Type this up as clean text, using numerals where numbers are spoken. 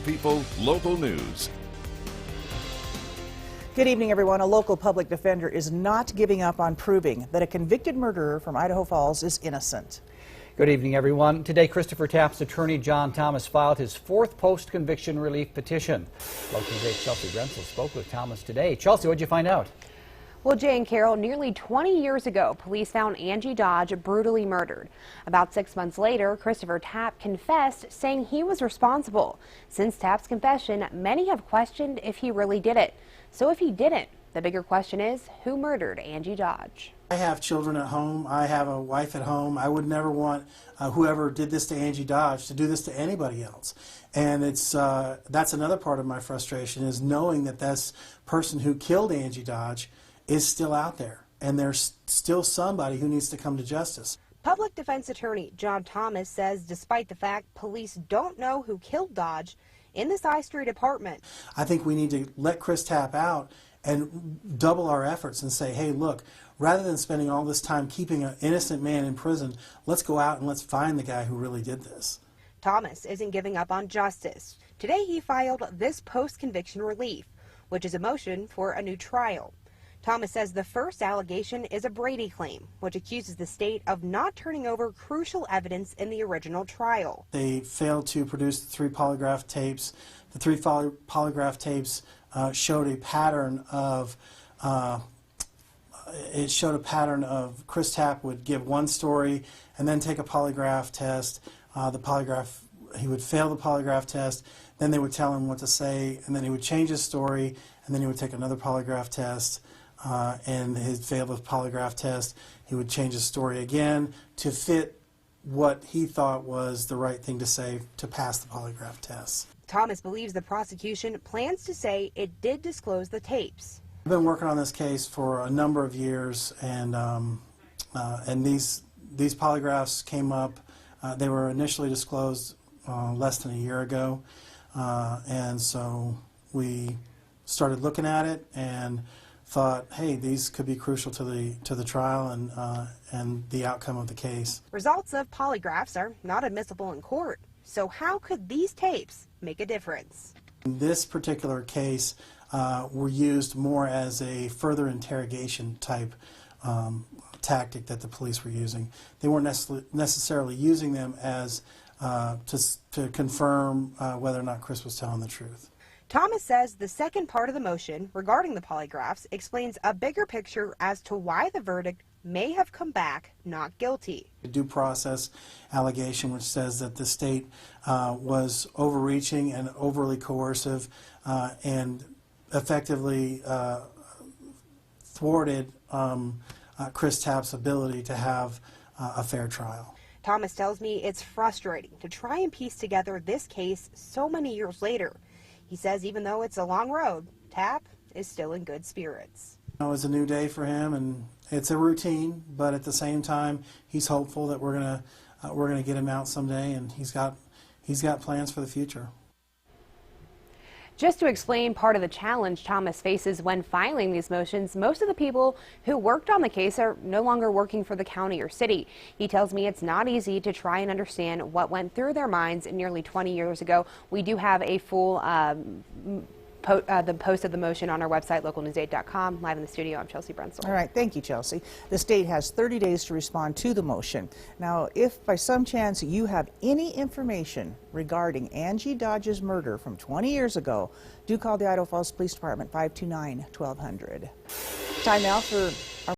people, local news. Good evening, everyone. A local public defender is not giving up on proving that a convicted murderer from Idaho Falls is innocent. Good evening, everyone. Today, Christopher Tapp's attorney, John Thomas, filed his fourth post-conviction relief petition. Local News 8's Chelsea Brensel spoke with Thomas today. Chelsea, what did you find out? Well, Jay and Carol, nearly 20 years ago, police found Angie Dodge brutally murdered. About 6 months later, Christopher Tapp confessed, saying he was responsible. Since Tapp's confession, many have questioned if he really did it. So if he didn't, the bigger question is, who murdered Angie Dodge? I have children at home. I have a wife at home. I would never want whoever did this to Angie Dodge to do this to anybody else. And that's another part of my frustration, is knowing that this person who killed Angie Dodge is still out there, and there's still somebody who needs to come to justice. Public defense attorney John Thomas says despite the fact police don't know who killed Dodge in this I Street apartment. I think we need to let Chris Tapp out and double our efforts and say, hey, look, rather than spending all this time keeping an innocent man in prison, let's go out and let's find the guy who really did this. Thomas isn't giving up on justice. Today he filed this post-conviction relief, which is a motion for a new trial. Thomas says the first allegation is a Brady claim, which accuses the state of not turning over crucial evidence in the original trial. They failed to produce the 3 polygraph tapes. The 3 polygraph tapes showed a pattern of Chris Tapp would give one story and then take a polygraph test. He would fail the polygraph test, then they would tell him what to say, and then he would change his story, and then he would take another polygraph test, and he'd fail the polygraph test. He would change his story again to fit what he thought was the right thing to say to pass the polygraph test. Thomas believes the prosecution plans to say it did disclose the tapes. I've been working on this case for a number of years, and these polygraphs came up. They were initially disclosed less than a year ago, and so we started looking at it and thought, hey, these could be crucial to the trial and the outcome of the case. Results of polygraphs are not admissible in court, so how could these tapes make a difference? In this particular case, were used more as a further interrogation type tactic that the police were using. They weren't necessarily using them as to confirm whether or not Chris was telling the truth. Thomas says the second part of the motion regarding the polygraphs explains a bigger picture as to why the verdict may have come back not guilty. A due process allegation which says that the state was overreaching and overly coercive and effectively thwarted Chris Tapp's ability to have a fair trial. Thomas tells me it's frustrating to try and piece together this case so many years later. He says even though it's a long road, Tapp is still in good spirits. It's a new day for him, and it's a routine, but at the same time, he's hopeful that we're gonna get him out someday, and he's got plans for the future. Just to explain part of the challenge Thomas faces when filing these motions, most of the people who worked on the case are no longer working for the county or city. He tells me it's not easy to try and understand what went through their minds nearly 20 years ago. We do have a full the post of the motion on our website, localnews8.com. Live in the studio, I'm Chelsea Brensel. All right, thank you, Chelsea. The state has 30 days to respond to the motion. Now, if by some chance you have any information regarding Angie Dodge's murder from 20 years ago, do call the Idaho Falls Police Department, 529-1200. Time now for